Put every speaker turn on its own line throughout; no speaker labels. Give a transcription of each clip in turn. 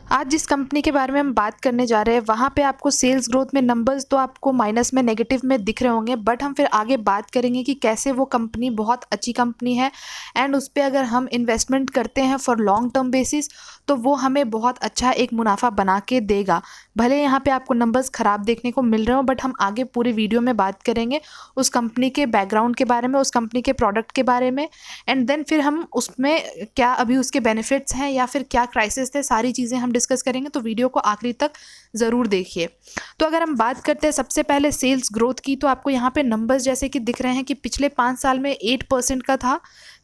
आज जिस कंपनी के बारे में हम बात करने जा रहे हैं वहाँ पे आपको सेल्स ग्रोथ में नंबर्स तो आपको माइनस में नेगेटिव में दिख रहे होंगे, बट हम फिर आगे बात करेंगे कि कैसे वो कंपनी बहुत अच्छी कंपनी है एंड उस पर अगर हम इन्वेस्टमेंट करते हैं फॉर लॉन्ग टर्म बेसिस तो वो हमें बहुत अच्छा एक मुनाफा बना के देगा। भले यहाँ पे आपको नंबर्स ख़राब देखने को मिल रहे हो, बट हम आगे पूरी वीडियो में बात करेंगे उस कंपनी के बैकग्राउंड के बारे में, उस कंपनी के प्रोडक्ट के बारे में, एंड देन फिर हम उसमें क्या अभी उसके बेनिफिट्स हैं या फिर क्या क्राइसिस थे, सारी चीज़ें हम डिस्कस करेंगे। तो वीडियो को आखिरी तक ज़रूर देखिए। तो अगर हम बात करते हैं सबसे पहले सेल्स ग्रोथ की, तो आपको यहाँ पे नंबर्स जैसे कि दिख रहे हैं कि पिछले 5 साल में 8% का था,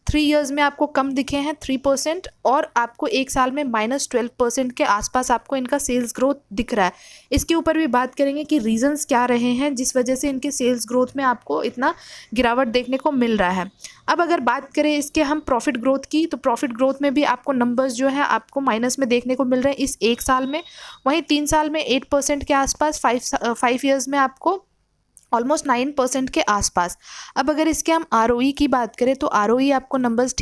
3 ईयर्स में आपको कम दिखे हैं 3%, और आपको 1 साल में -12% के आसपास आपको इनका सेल्स ग्रोथ दिख रहा है। इसके ऊपर भी बात करेंगे कि रीजंस क्या रहे हैं जिस वजह से इनके सेल्स ग्रोथ में आपको इतना गिरावट देखने को मिल रहा है। अब अगर बात करें इसके हम प्रॉफिट ग्रोथ की, तो प्रॉफिट ग्रोथ में भी आपको नंबर्स जो है आपको माइनस में देखने को मिल रहे हैं इस 1 साल में। वहीं 3 साल में 8% के आसपास, 5 ईयर्स में आपको ऑलमोस्ट 9% के आसपास। अब अगर इसके हम आरओई की बात करें तो आरओई आपको नंबर्स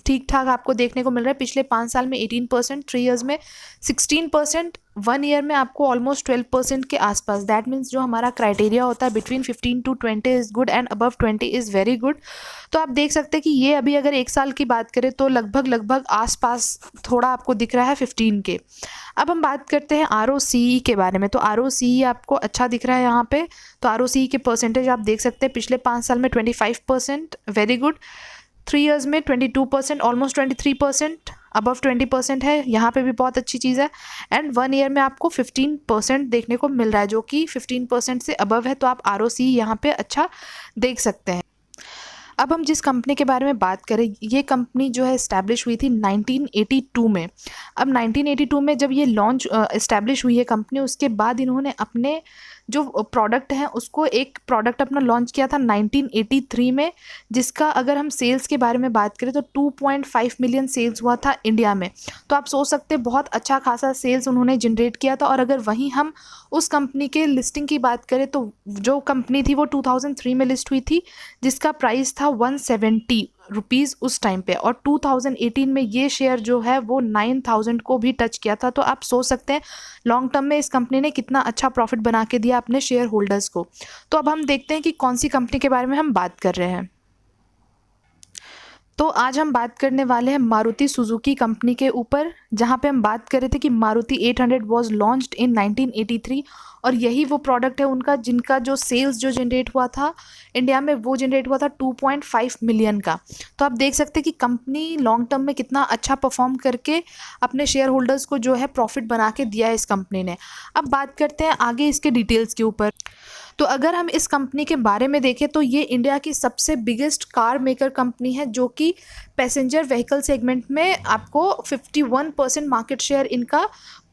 ठीक ठाक आपको देखने को मिल रहा है। पिछले 5 साल में 18%, 3 ईयर्स में 16%, 1 ईयर में आपको ऑलमोस्ट 12% के आसपास। दैट मीन्स जो हमारा क्राइटेरिया होता है between 15 to 20 is good and above 20 is very good. तो आप देख सकते हैं कि ये अभी अगर 1 साल की बात करें तो लगभग आसपास थोड़ा आपको दिख रहा है 15 के। अब हम बात करते हैं आरओसीई के बारे में। तो आरओसीई आपको अच्छा दिख रहा है यहाँ पे। तो आरओसीई के परसेंटेज आप देख सकते हैं पिछले 5 साल में 25%, वेरी गुड। 3 ईयर्स में 22%, ऑलमोस्ट 23%, अबव 20% है, यहाँ पे भी बहुत अच्छी चीज़ है। एंड 1 ईयर में आपको 15% देखने को मिल रहा है, जो कि 15% से अबव है। तो आप आरओसी यहाँ पे अच्छा देख सकते हैं। अब हम जिस कंपनी के बारे में बात करें, ये कंपनी जो है इस्टेब्लिश हुई थी 1982 में। अब 1982 में जब ये लॉन्च इस्टेब्लिश हुई है कंपनी, उसके बाद इन्होंने अपने जो प्रोडक्ट हैं उसको एक प्रोडक्ट अपना लॉन्च किया था 1983 में, जिसका अगर हम सेल्स के बारे में बात करें तो 2.5 मिलियन सेल्स हुआ था इंडिया में। तो आप सोच सकते हैं बहुत अच्छा खासा सेल्स उन्होंने जनरेट किया था। और अगर वहीं हम उस कंपनी के लिस्टिंग की बात करें तो जो कंपनी थी वो 2003 में लिस्ट हुई थी, जिसका प्राइस था 170 रुपीज़ उस टाइम पे, और 2018 में ये शेयर जो है वो 9000 को भी टच किया था। तो आप सोच सकते हैं लॉन्ग टर्म में इस कंपनी ने कितना अच्छा प्रॉफिट बना के दिया अपने शेयर होल्डर्स को। तो अब हम देखते हैं कि कौन सी कंपनी के बारे में हम बात कर रहे हैं। तो आज हम बात करने वाले हैं मारुति सुजुकी कंपनी के ऊपर, जहाँ पे हम बात कर रहे थे कि मारुति 800 वाज लॉन्च्ड इन 1983, और यही वो प्रोडक्ट है उनका जिनका जो सेल्स जो जनरेट हुआ था इंडिया में वो जनरेट हुआ था 2.5 मिलियन का। तो आप देख सकते हैं कि कंपनी लॉन्ग टर्म में कितना अच्छा परफॉर्म करके अपने शेयर होल्डर्स को जो है प्रॉफिट बना के दिया है इस कंपनी ने। अब बात करते हैं आगे इसके डिटेल्स के ऊपर। तो अगर हम इस कंपनी के बारे में देखें तो ये इंडिया की सबसे बिगेस्ट कार मेकर कंपनी है, जो कि पैसेंजर व्हीकल सेगमेंट में आपको 51% मार्केट शेयर इनका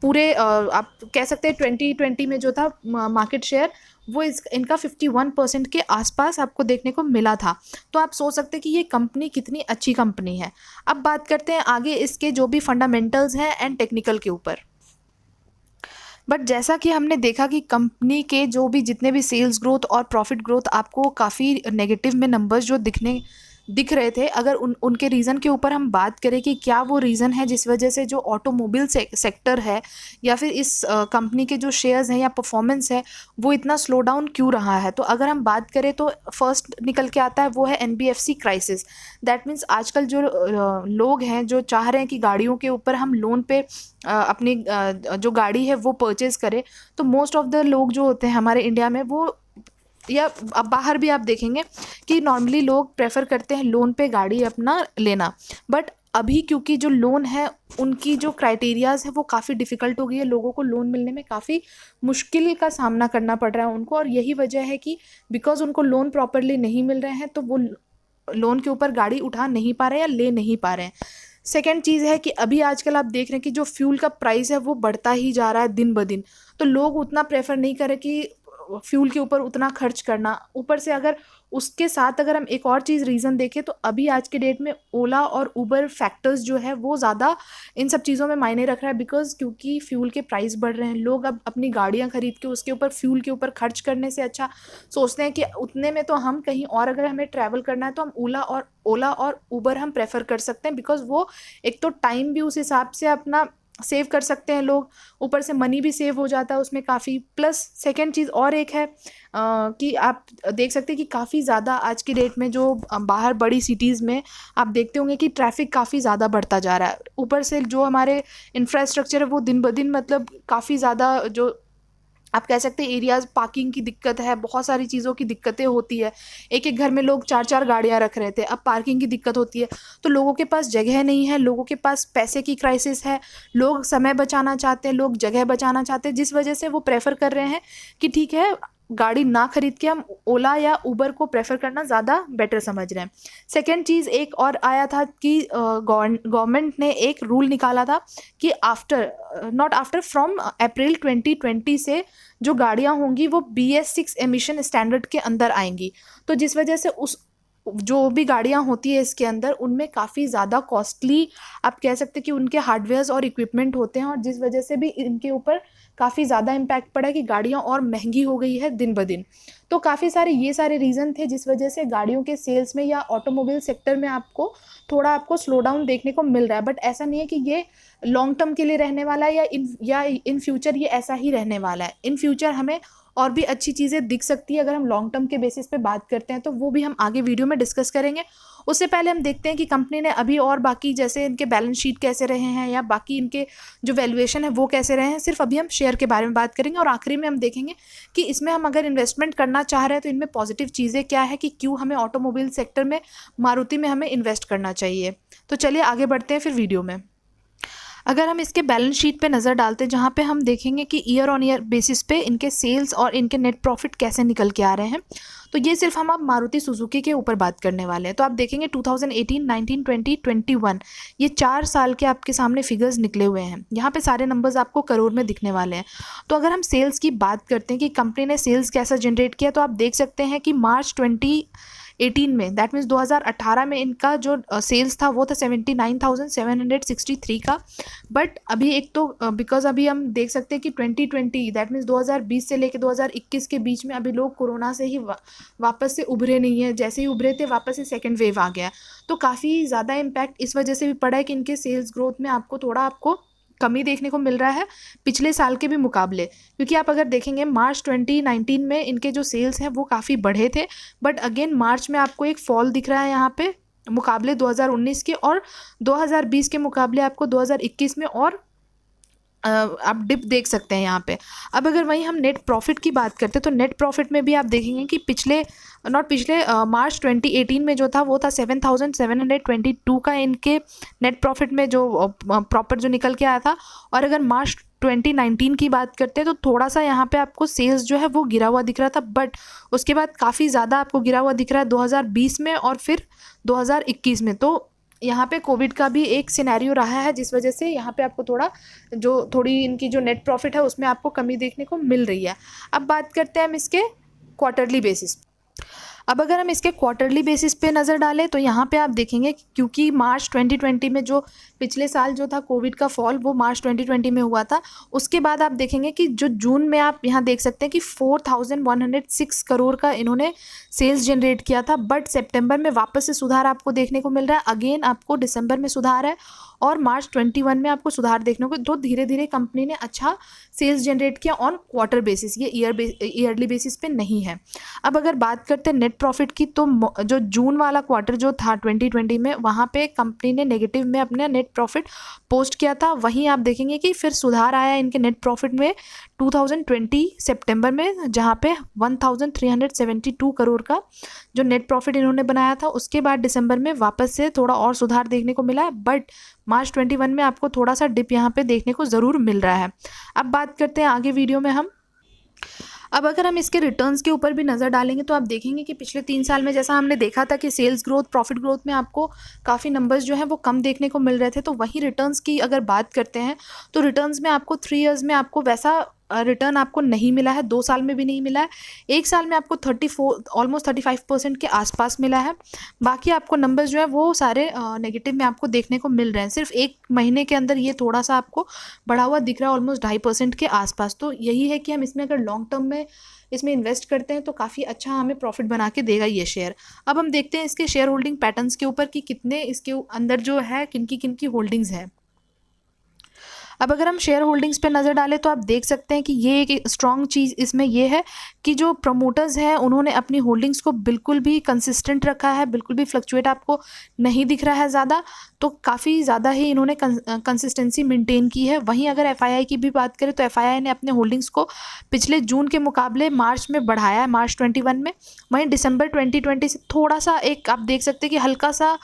पूरे आप कह सकते हैं 2020 में जो था मार्केट शेयर वो इनका 51% के आसपास आपको देखने को मिला था। तो आप सोच सकते हैं कि ये कंपनी कितनी अच्छी कंपनी है। अब बात करते हैं आगे इसके जो भी फंडामेंटल्स हैं एंड टेक्निकल के ऊपर। बट जैसा कि हमने देखा कि कंपनी के जो भी जितने भी सेल्स ग्रोथ और प्रॉफिट ग्रोथ आपको काफ़ी नेगेटिव में नंबर्स जो दिख रहे थे, अगर उनके रीज़न के ऊपर हम बात करें कि क्या वो रीज़न है जिस वजह से जो ऑटोमोबाइल सेक्टर है या फिर इस कंपनी के जो शेयर्स हैं या परफॉर्मेंस है वो इतना स्लो डाउन क्यों रहा है, तो अगर हम बात करें तो फर्स्ट निकल के आता है वो है एनबीएफसी क्राइसिस। दैट मीन्स आजकल जो लोग हैं जो चाह रहे हैं कि गाड़ियों के ऊपर हम लोन पे अपनी जो गाड़ी है वो परचेज़ करें, तो मोस्ट ऑफ द लोग जो होते हैं हमारे इंडिया में वो, या अब बाहर भी आप देखेंगे कि नॉर्मली लोग प्रेफर करते हैं लोन पे गाड़ी अपना लेना। बट अभी क्योंकि जो लोन है उनकी जो क्राइटेरियाज़ है वो काफ़ी डिफ़िकल्ट हो गई है, लोगों को लोन मिलने में काफ़ी मुश्किल का सामना करना पड़ रहा है उनको, और यही वजह है कि बिकॉज़ उनको लोन प्रॉपरली नहीं मिल रहे हैं तो वो लोन के ऊपर गाड़ी उठा नहीं पा रहे हैं या ले नहीं पा रहे हैं। सेकेंड चीज़ है कि अभी आजकल आप देख रहे हैं कि जो फ्यूल का प्राइस है वो बढ़ता ही जा रहा है दिन ब दिन, तो लोग उतना प्रेफर नहीं करें कि फ्यूल के ऊपर उतना खर्च करना। ऊपर से अगर उसके साथ अगर हम एक और चीज़ रीज़न देखें तो अभी आज के डेट में ओला और उबर फैक्टर्स जो है वो ज़्यादा इन सब चीज़ों में मायने रख रहा है, बिकॉज़ क्योंकि फ्यूल के प्राइस बढ़ रहे हैं, लोग अब अपनी गाड़ियां खरीद के उसके ऊपर फ्यूल के ऊपर खर्च करने से अच्छा सोचते हैं कि उतने में तो हम कहीं और अगर हमें ट्रैवल करना है तो हम ओला और उबर हम प्रेफर कर सकते हैं, बिकॉज़ वो एक तो टाइम भी उस हिसाब से अपना सेव कर सकते हैं लोग, ऊपर से मनी भी सेव हो जाता है उसमें काफ़ी। प्लस सेकंड चीज़ और एक है कि आप देख सकते हैं कि काफ़ी ज़्यादा आज की डेट में जो बाहर बड़ी सिटीज़ में आप देखते होंगे कि ट्रैफिक काफ़ी ज़्यादा बढ़ता जा रहा है। ऊपर से जो हमारे इंफ्रास्ट्रक्चर है वो दिन ब दिन मतलब काफ़ी ज़्यादा जो आप कह सकते हैं एरियाज़, पार्किंग की दिक्कत है, बहुत सारी चीज़ों की दिक्कतें होती है। एक-एक घर में लोग 4-4 गाड़ियाँ रख रहे थे, अब पार्किंग की दिक्कत होती है। तो लोगों के पास जगह नहीं है, लोगों के पास पैसे की क्राइसिस है, लोग समय बचाना चाहते हैं, लोग जगह बचाना चाहते हैं, जिस वजह से वो प्रेफ़र कर रहे हैं कि ठीक है, गाड़ी ना खरीद के हम ओला या उबर को प्रेफ़र करना ज़्यादा बेटर समझ रहे हैं। सेकंड चीज़ एक और आया था कि गवर्नमेंट ने एक रूल निकाला था कि नॉट आफ्टर, फ्रॉम अप्रैल 2020 से जो गाड़ियाँ होंगी वो BS6 एमिशन स्टैंडर्ड के अंदर आएंगी। तो जिस वजह से उस जो भी गाड़ियाँ होती है इसके अंदर उनमें काफ़ी ज़्यादा कॉस्टली आप कह सकते हैं कि उनके हार्डवेयर्स और इक्विपमेंट होते हैं, और जिस वजह से भी इनके ऊपर काफ़ी ज़्यादा इम्पैक्ट पड़ा है कि गाड़ियाँ और महंगी हो गई है दिन ब दिन। तो काफ़ी सारे ये सारे रीज़न थे जिस वजह से गाड़ियों के सेल्स में या ऑटोमोबाइल सेक्टर में आपको स्लो डाउन देखने को मिल रहा है। बट ऐसा नहीं है कि ये लॉन्ग टर्म के लिए रहने वाला है या इन फ्यूचर ये ऐसा ही रहने वाला है। इन फ्यूचर हमें और भी अच्छी चीज़ें दिख सकती है अगर हम लॉन्ग टर्म के बेसिस पे बात करते हैं, तो वो भी हम आगे वीडियो में डिस्कस करेंगे। उससे पहले हम देखते हैं कि कंपनी ने अभी और बाकी जैसे इनके बैलेंस शीट कैसे रहे हैं या बाकी इनके जो वैल्यूएशन है वो कैसे रहे हैं। सिर्फ अभी हम शेयर के बारे में बात करेंगे और आखिरी में हम देखेंगे कि इसमें हम अगर इन्वेस्टमेंट करना चाह रहे हैं तो इनमें पॉजिटिव चीज़ें क्या है, कि क्यों हमें ऑटोमोबाइल सेक्टर में मारुति में हमें इन्वेस्ट करना चाहिए। तो चलिए आगे बढ़ते हैं फिर वीडियो में। अगर हम इसके बैलेंस शीट पे नज़र डालते हैं, जहाँ पे हम देखेंगे कि ईयर ऑन ईयर बेसिस पे इनके सेल्स और इनके नेट प्रॉफिट कैसे निकल के आ रहे हैं। तो ये सिर्फ हम अब मारुति सुजुकी के ऊपर बात करने वाले हैं। तो आप देखेंगे 2018, 19, 20, 21 ये 4 साल के आपके सामने फिगर्स निकले हुए हैं। यहाँ पे सारे नंबर्स आपको करोड़ में दिखने वाले हैं। तो अगर हम सेल्स की बात करते हैं कि कंपनी ने सेल्स कैसा जनरेट किया, तो आप देख सकते हैं कि मार्च 2018 में, दैट मीन्स 2018 में इनका जो सेल्स था वो था 79,763 का। बट अभी एक तो बिकॉज अभी हम देख सकते हैं कि 2020 दैट मीन्स 2020 से लेकर 2021 के बीच में अभी लोग कोरोना से ही वापस से उभरे नहीं है। जैसे ही उभरे थे वापस से सेकेंड वेव आ गया। तो काफ़ी ज़्यादा इम्पैक्ट इस वजह से भी पड़ा है कि इनके सेल्स ग्रोथ में आपको कमी देखने को मिल रहा है पिछले साल के भी मुकाबले। क्योंकि आप अगर देखेंगे मार्च 2019 में इनके जो सेल्स हैं वो काफ़ी बढ़े थे, बट अगेन मार्च में आपको एक फॉल दिख रहा है यहाँ पे मुकाबले 2019 के, और 2020 के मुकाबले आपको 2021 में और आप डिप देख सकते हैं यहाँ पे। अब अगर वहीं हम नेट प्रॉफिट की बात करते हैं तो नेट प्रॉफिट में भी आप देखेंगे कि मार्च 2018 में जो था वो था 7,722 का इनके नेट प्रॉफिट में जो प्रॉपर जो निकल के आया था। और अगर मार्च 2019 की बात करते हैं तो थोड़ा सा यहाँ पे आपको सेल्स जो है वो गिरा हुआ दिख रहा था, बट उसके बाद काफ़ी ज़्यादा आपको गिरा हुआ दिख रहा है 2020 में और फिर 2021 में। तो यहाँ पे कोविड का भी एक सिनेरियो रहा है जिस वजह से यहाँ पे आपको थोड़ी इनकी जो नेट प्रॉफिट है उसमें आपको कमी देखने को मिल रही है। अब बात करते हैं हम इसके क्वार्टरली बेसिस। अब अगर हम इसके क्वार्टरली बेसिस पे नज़र डालें तो यहाँ पे आप देखेंगे क्योंकि मार्च 2020 में जो पिछले साल जो था कोविड का फॉल वो मार्च 2020 में हुआ था। उसके बाद आप देखेंगे कि जो जून में आप यहाँ देख सकते हैं कि 4,106 करोड़ का इन्होंने सेल्स जनरेट किया था, बट सितंबर में वापस से सुधार आपको देखने को मिल रहा है। अगेन आपको दिसंबर में सुधार है और मार्च 21 में आपको सुधार देखने को। तो धीरे धीरे कंपनी ने अच्छा सेल्स जनरेट किया ऑन क्वार्टर बेसिस, ये ईयरली बेसिस पे नहीं है। अब अगर बात करते हैं नेट प्रॉफिट की, तो जो जून वाला क्वार्टर जो था 2020 में, वहाँ पे कंपनी ने नेगेटिव में अपना नेट प्रॉफिट पोस्ट किया था। वहीं आप देखेंगे कि फिर सुधार आया इनके नेट प्रॉफिट में 2020 सितंबर में, जहाँ पे 1,372 करोड़ का जो नेट प्रॉफिट इन्होंने बनाया था। उसके बाद दिसंबर में वापस से थोड़ा और सुधार देखने को मिला है, बट मार्च 21 में आपको थोड़ा सा डिप यहाँ पे देखने को ज़रूर मिल रहा है। अब बात करते हैं आगे वीडियो में हम। अब अगर हम इसके रिटर्न्स के ऊपर भी नज़र डालेंगे तो आप देखेंगे कि पिछले 3 साल में जैसा हमने देखा था कि सेल्स ग्रोथ, प्रॉफिट ग्रोथ में आपको काफ़ी नंबर्स जो हैं वो कम देखने को मिल रहे थे। तो वहीं रिटर्न्स की अगर बात करते हैं तो रिटर्न्स में आपको 3 इयर्स में आपको वैसा रिटर्न आपको नहीं मिला है, 2 साल में भी नहीं मिला है। 1 साल में आपको 35% के आसपास मिला है। बाकी आपको नंबर्स जो है वो सारे नेगेटिव में आपको देखने को मिल रहे हैं। सिर्फ 1 महीने के अंदर ये थोड़ा सा आपको बढ़ा हुआ दिख रहा है, ऑलमोस्ट 2.5% के आसपास। तो यही है कि हम इसमें अगर लॉन्ग टर्म में इसमें इन्वेस्ट करते हैं तो काफ़ी अच्छा हमें प्रॉफिट बना के देगा ये शेयर। अब हम देखते हैं इसके शेयर होल्डिंग पैटर्न्स के ऊपर कि कितने इसके अंदर जो है किनकी होल्डिंग्स है। अब अगर हम शेयर होल्डिंग्स पे नज़र डालें तो आप देख सकते हैं कि ये एक स्ट्रॉन्ग चीज़ इसमें ये है कि जो प्रमोटर्स हैं उन्होंने अपनी होल्डिंग्स को बिल्कुल भी कंसिस्टेंट रखा है, बिल्कुल भी फ्लक्चुएट आपको नहीं दिख रहा है ज़्यादा, तो काफ़ी ज़्यादा ही इन्होंने कंसिस्टेंसी मेंटेन की है। वहीं अगर एफआईआई की भी बात करें तो एफआईआई ने अपने होल्डिंग्स को पिछले जून के मुकाबले मार्च में बढ़ाया है, मार्च 21 में। वहीं दिसंबर 2020 से थोड़ा सा एक आप देख सकते हैं कि हल्का सा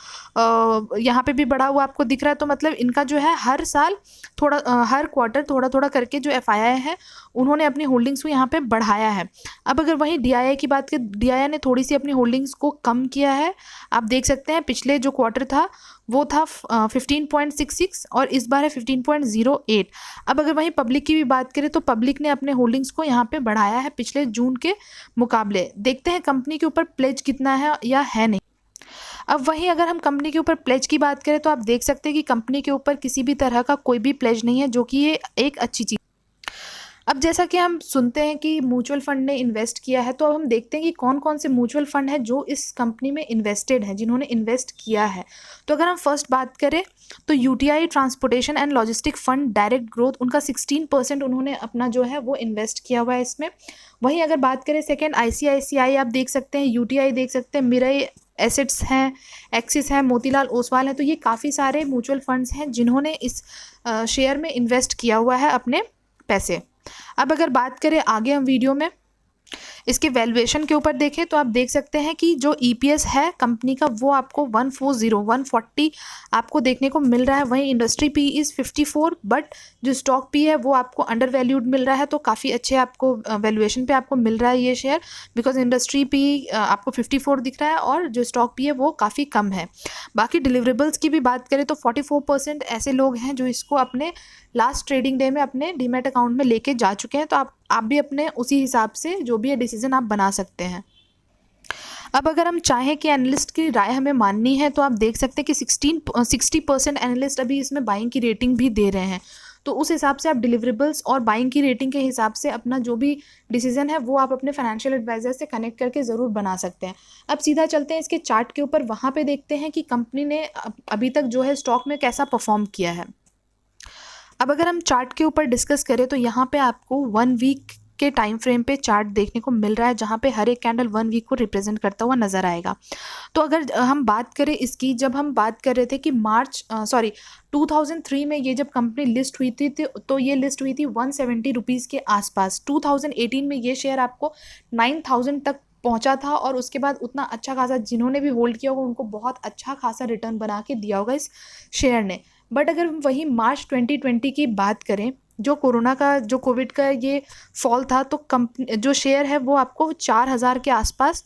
यहाँ पे भी बढ़ा हुआ आपको दिख रहा है। तो मतलब इनका जो है हर साल थोड़ा हर क्वार्टर थोड़ा थोड़ा करके जो एफआईआई है उन्होंने अपनी होल्डिंग्स को यहाँ पे बढ़ाया है। अब अगर वहीं डीआईआई की बात करें, डीआईआई ने थोड़ी सी अपनी होल्डिंग्स को कम किया है। आप देख सकते हैं पिछले जो क्वार्टर था वो था 15.66 और इस बार है 15.08। अब अगर वहीं पब्लिक की भी बात करें तो पब्लिक ने अपने होल्डिंग्स को यहाँ पे बढ़ाया है पिछले जून के मुकाबले। देखते हैं कंपनी के ऊपर प्लेज कितना है या है नहीं। अब वहीं अगर हम कंपनी के ऊपर प्लेज की बात करें तो आप देख सकते हैं कि कंपनी के ऊपर किसी भी तरह का कोई भी प्लेज नहीं है, जो कि ये एक अच्छी चीज़। अब जैसा कि हम सुनते हैं कि म्यूचुअल फंड ने इन्वेस्ट किया है, तो अब हम देखते हैं कि कौन कौन से म्यूचुअल फंड हैं जो इस कंपनी में इन्वेस्टेड हैं, जिन्होंने इन्वेस्ट किया है। तो अगर हम फर्स्ट बात करें तो UTI transportation and logistic fund direct growth, उनका 16% उन्होंने अपना जो है वो इन्वेस्ट किया हुआ है इसमें। वहीं अगर बात करें सेकेंड आईसीआईसीआई, आप देख सकते हैं, यूटीआई देख सकते हैं, मिराई एसेट्स हैं, एक्सिस है, मोतीलाल ओसवाल हैं। तो ये काफ़ी सारे म्यूचुअल फंड्स हैं जिन्होंने इस शेयर में इन्वेस्ट किया हुआ है अपने पैसे। अब अगर बात करें आगे हम वीडियो में इसके वैल्यूएशन के ऊपर देखें तो आप देख सकते हैं कि जो ईपीएस है कंपनी का वो आपको 140 आपको देखने को मिल रहा है। वहीं इंडस्ट्री पी इज़ 54, बट जो स्टॉक पी है वो आपको अंडर वैल्यूड मिल रहा है। तो काफ़ी अच्छे आपको वैल्यूएशन पे आपको मिल रहा है ये शेयर, बिकॉज इंडस्ट्री पी आपको 54 दिख रहा है और जो स्टॉक पी है वो काफ़ी कम है। बाकी डिलीवरेबल्स की भी बात करें तो 44% ऐसे लोग हैं जो इसको अपने लास्ट ट्रेडिंग डे में अपने डीमैट अकाउंट में लेके जा चुके हैं। तो आप भी अपने उसी हिसाब से जो भी है डिसीजन आप बना सकते हैं। अब अगर हम चाहें कि एनालिस्ट की राय हमें माननी है तो आप देख सकते हैं कि 60% एनालिस्ट अभी इसमें बाइंग की रेटिंग भी दे रहे हैं। तो उस हिसाब से आप डिलीवरेबल्स और बाइंग की रेटिंग के हिसाब से अपना जो भी डिसीजन है वो आप अपने फाइनेंशियल एडवाइजर से कनेक्ट करके ज़रूर बना सकते हैं। अब सीधा चलते हैं इसके चार्ट के ऊपर, वहाँ पे देखते हैं कि कंपनी ने अभी तक जो है स्टॉक में कैसा परफॉर्म किया है। अब अगर हम चार्ट के ऊपर डिस्कस करें तो यहाँ पे आपको 1 वीक के टाइम फ्रेम पे चार्ट देखने को मिल रहा है, जहाँ पे हर एक कैंडल 1 वीक को रिप्रेजेंट करता हुआ नज़र आएगा। तो अगर हम बात करें इसकी, जब हम बात कर रहे थे कि 2003 में ये जब कंपनी लिस्ट हुई थी तो ये लिस्ट हुई थी 170 रुपीज़ के आसपास। 2018 में ये शेयर आपको 9000 तक पहुंचा था और उसके बाद उतना अच्छा खासा जिन्होंने भी होल्ड किया होगा उनको बहुत अच्छा खासा रिटर्न बना के दिया होगा इस शेयर ने। बट अगर वही मार्च 2020 की बात करें, जो कोविड का ये फॉल था, तो कंपनी जो शेयर है वो आपको 4000 के आसपास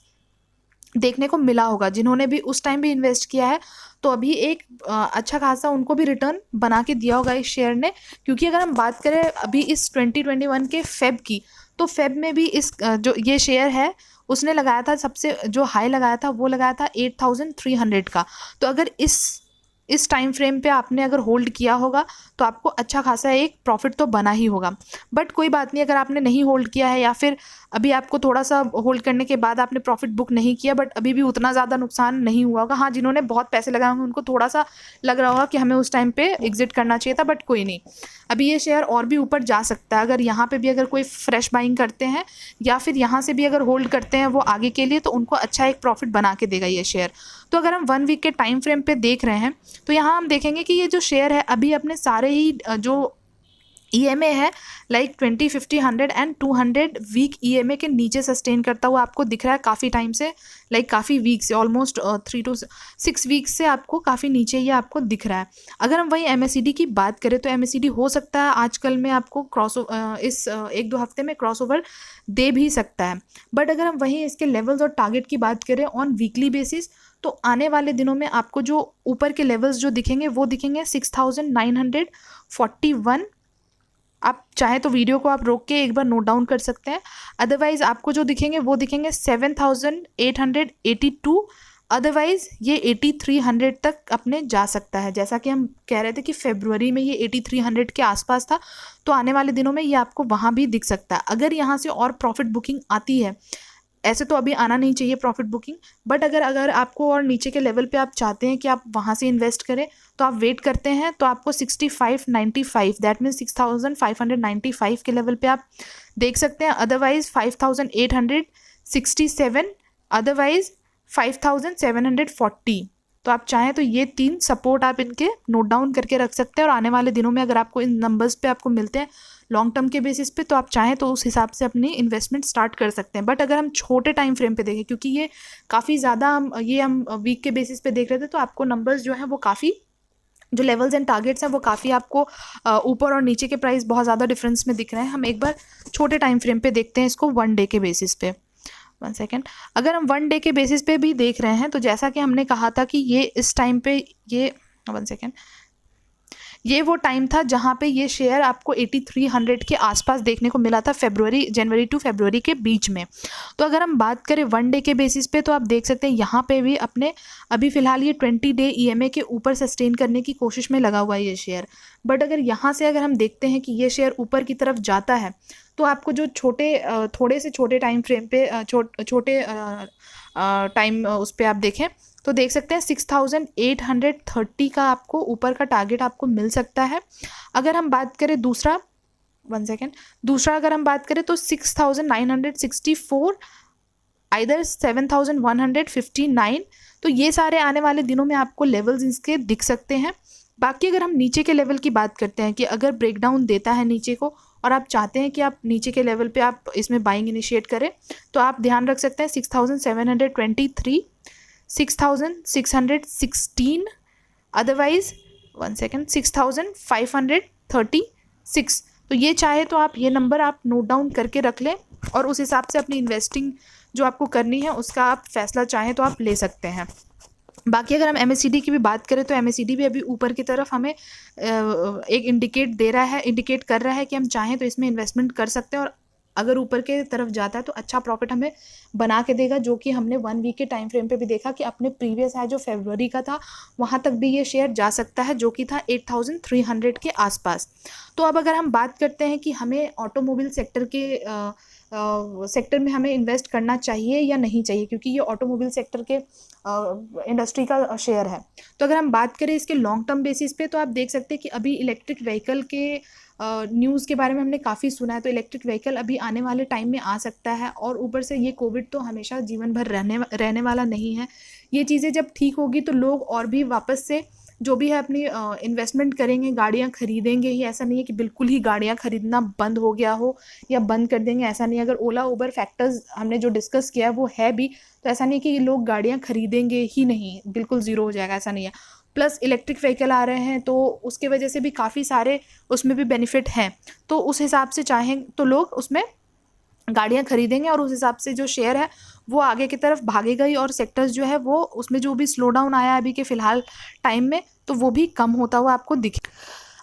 देखने को मिला होगा। जिन्होंने भी उस टाइम भी इन्वेस्ट किया है तो अभी एक अच्छा खासा उनको भी रिटर्न बना के दिया होगा इस शेयर ने। क्योंकि अगर हम बात करें अभी इस 2021 के फेब की, तो फेब में भी इस जो ये शेयर है उसने लगाया था, सबसे जो हाई लगाया था वो लगाया था 8300 का। तो अगर इस टाइम फ्रेम पे आपने अगर होल्ड किया होगा तो आपको अच्छा खासा एक प्रॉफिट तो बना ही होगा। बट कोई बात नहीं, अगर आपने नहीं होल्ड किया है या फिर अभी आपको थोड़ा सा होल्ड करने के बाद आपने प्रॉफिट बुक नहीं किया बट अभी भी उतना ज़्यादा नुकसान नहीं हुआ होगा। हाँ, जिन्होंने बहुत पैसे लगाए होंगे उनको थोड़ा सा लग रहा होगा कि हमें उस टाइम पे एग्जिट करना चाहिए था, बट कोई नहीं, अभी ये शेयर और भी ऊपर जा सकता है। अगर यहाँ पे भी अगर कोई फ्रेश बाइंग करते हैं या फिर यहाँ से भी अगर होल्ड करते हैं वो आगे के लिए, तो उनको अच्छा एक प्रॉफिट बना के देगा ये शेयर। तो अगर हम 1 वीक के टाइम फ्रेम पे देख रहे हैं तो यहाँ हम देखेंगे कि ये जो शेयर है अभी अपने सारे ही जो EMA है लाइक 20, 50, 100 एंड 200 वीक EMA के नीचे सस्टेन करता हुआ आपको दिख रहा है काफ़ी टाइम से, लाइक काफ़ी वीक से, ऑलमोस्ट 3 to 6 वीक से आपको काफ़ी नीचे ये आपको दिख रहा है। अगर हम वही MACD की बात करें तो MACD हो सकता है आजकल में आपको इस 1-2 हफ्ते में क्रॉसओवर दे भी सकता है। बट अगर हम वहीं इसके लेवल्स और टारगेट की बात करें ऑन वीकली बेसिस, तो आने वाले दिनों में आपको जो ऊपर के लेवल्स जो दिखेंगे वो दिखेंगे 6941। आप चाहे तो वीडियो को आप रोक के एक बार नोट डाउन कर सकते हैं। अदरवाइज़ आपको जो दिखेंगे वो दिखेंगे 7882। अदरवाइज़ ये 8300 तक अपने जा सकता है। जैसा कि हम कह रहे थे कि फरवरी में ये 8300 के आसपास था, तो आने वाले दिनों में ये आपको वहाँ भी दिख सकता है। अगर यहाँ से और प्रॉफिट बुकिंग आती है ऐसे तो अभी आना नहीं चाहिए प्रॉफिट बुकिंग, बट अगर आपको और नीचे के लेवल पे आप चाहते हैं कि आप वहाँ से इन्वेस्ट करें तो आप वेट करते हैं, तो आपको 6595 दैट मीन्स 6595 के लेवल पे आप देख सकते हैं। Otherwise 5867, otherwise 5740। तो आप चाहें तो ये 3 सपोर्ट आप इनके नोट डाउन करके रख सकते हैं, और आने वाले दिनों में अगर आपको इन नंबर्स पे आपको मिलते हैं लॉन्ग टर्म के बेसिस पे, तो आप चाहें तो उस हिसाब से अपनी इन्वेस्टमेंट स्टार्ट कर सकते हैं। बट अगर हम छोटे टाइम फ्रेम पे देखें, क्योंकि ये काफ़ी ज़्यादा हम वीक के बेसिस पे देख रहे थे, तो आपको नंबर्स जो हैं वो काफ़ी, जो लेवल्स एंड टारगेट्स हैं वो काफ़ी आपको ऊपर और नीचे के प्राइस बहुत ज़्यादा डिफरेंस में दिख रहे हैं। हम एक बार छोटे टाइम फ्रेम पे देखते हैं इसको 1 डे के बेसिस पे। 1 सेकेंड, अगर हम 1 डे के बेसिस पे भी देख रहे हैं, तो जैसा कि हमने कहा था कि ये इस टाइम पे ये 1 सेकेंड, ये वो टाइम था जहाँ पे ये शेयर आपको 8300 के आसपास देखने को मिला था जनवरी टू फरवरी के बीच में। तो अगर हम बात करें 1 डे के बेसिस पे, तो आप देख सकते हैं यहाँ पे भी अपने अभी फ़िलहाल ये 20 डे EMA के ऊपर सस्टेन करने की कोशिश में लगा हुआ है ये शेयर। बट अगर यहाँ से अगर हम देखते हैं कि ये शेयर ऊपर की तरफ जाता है, तो आपको जो थोड़े से छोटे टाइम फ्रेम पे छोटे टाइम उस पर आप देखें तो देख सकते हैं 6830 का आपको ऊपर का टारगेट आपको मिल सकता है। अगर हम बात करें दूसरा अगर हम बात करें तो 6964, आइदर 7159, तो ये सारे आने वाले दिनों में आपको लेवल्स इसके दिख सकते हैं। बाकी अगर हम नीचे के लेवल की बात करते हैं कि अगर ब्रेकडाउन देता है नीचे को और आप चाहते हैं कि आप नीचे के लेवल पे आप इसमें बाइंग इनिशिएट करें, तो आप ध्यान रख सकते हैं 6723, 6616, अदरवाइज 1 सेकेंड 6536। तो ये चाहे तो आप ये नंबर आप नोट डाउन करके रख लें, और उस हिसाब से अपनी इन्वेस्टिंग जो आपको करनी है उसका आप फैसला चाहें तो आप ले सकते हैं। बाकी अगर हम MACD की भी बात करें, तो MACD भी अभी ऊपर की तरफ हमें एक इंडिकेट कर रहा है कि हम चाहें तो इसमें इन्वेस्टमेंट कर सकते हैं, और अगर ऊपर के तरफ जाता है तो अच्छा प्रॉफिट हमें बना के देगा, जो कि हमने 1 वीक के टाइम फ्रेम पे भी देखा कि अपने प्रीवियस हाई जो फरवरी का था वहाँ तक भी ये शेयर जा सकता है, जो कि था 8300 के आसपास। तो अब अगर हम बात करते हैं कि हमें ऑटोमोबाइल सेक्टर में हमें इन्वेस्ट करना चाहिए या नहीं चाहिए, क्योंकि ये ऑटोमोबाइल सेक्टर के इंडस्ट्री का शेयर है। तो अगर हम बात करें इसके लॉन्ग टर्म बेसिस पे, तो आप देख सकते हैं कि अभी इलेक्ट्रिक व्हीकल के न्यूज़ के बारे में हमने काफ़ी सुना है। तो इलेक्ट्रिक व्हीकल अभी आने वाले टाइम में आ सकता है, और ऊपर से ये कोविड तो हमेशा जीवन भर रहने वाला नहीं है। ये चीज़ें जब ठीक होगी तो लोग और भी वापस से जो भी है अपनी इन्वेस्टमेंट करेंगे, गाड़ियाँ खरीदेंगे ही। ऐसा नहीं है कि बिल्कुल ही गाड़ियाँ खरीदना बंद हो गया हो या बंद कर देंगे, ऐसा नहीं है। अगर ओला उबर फैक्टर्स हमने जो डिस्कस किया है वो है भी, तो ऐसा नहीं है कि लोग गाड़ियाँ खरीदेंगे ही नहीं, बिल्कुल ज़ीरो हो जाएगा, ऐसा नहीं है। प्लस इलेक्ट्रिक व्हीकल आ रहे हैं, तो उसके वजह से भी काफ़ी सारे उसमें भी बेनिफिट हैं। तो उस हिसाब से चाहें तो लोग उसमें गाड़ियाँ खरीदेंगे, और उस हिसाब से जो शेयर है वो आगे की तरफ भागेगा ही, और सेक्टर्स जो है वो उसमें जो भी स्लो डाउन आया अभी के फ़िलहाल टाइम में, तो वो भी कम होता हुआ आपको दिखे।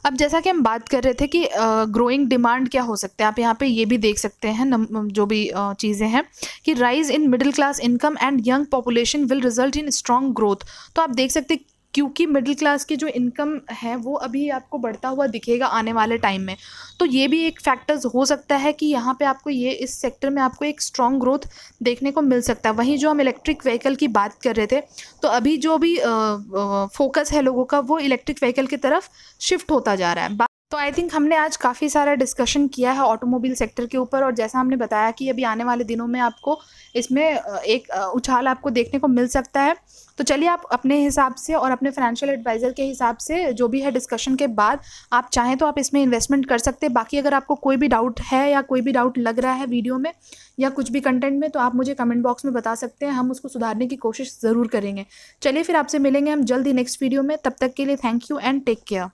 अब जैसा कि हम बात कर रहे थे कि ग्रोइंग डिमांड क्या हो सकता है, आप यहाँ पे ये भी देख सकते हैं जो भी चीज़ें हैं कि rise in middle class income and young population will result in strong growth. तो आप देख सकते हैं क्योंकि मिडिल क्लास की जो इनकम है वो अभी आपको बढ़ता हुआ दिखेगा आने वाले टाइम में, तो ये भी एक फैक्टर्स हो सकता है कि यहाँ पे आपको ये इस सेक्टर में आपको एक स्ट्रॉन्ग ग्रोथ देखने को मिल सकता है। वहीं जो हम इलेक्ट्रिक व्हीकल की बात कर रहे थे, तो अभी जो भी फोकस है लोगों का वो इलेक्ट्रिक व्हीकल की तरफ शिफ्ट होता जा रहा है। तो आई थिंक हमने आज काफ़ी सारा डिस्कशन किया है ऑटोमोबाइल सेक्टर के ऊपर, और जैसा हमने बताया कि अभी आने वाले दिनों में आपको इसमें एक उछाल आपको देखने को मिल सकता है। तो चलिए आप अपने हिसाब से और अपने फाइनेंशियल एडवाइज़र के हिसाब से जो भी है डिस्कशन के बाद आप चाहें तो आप इसमें इन्वेस्टमेंट कर सकते हैं। बाकी अगर आपको कोई भी डाउट है या कोई भी डाउट लग रहा है वीडियो में या कुछ भी कंटेंट में, तो आप मुझे कमेंट बॉक्स में बता सकते हैं, हम उसको सुधारने की कोशिश ज़रूर करेंगे। चलिए फिर आपसे मिलेंगे हम जल्द ही नेक्स्ट वीडियो में, तब तक के लिए thank you and take care.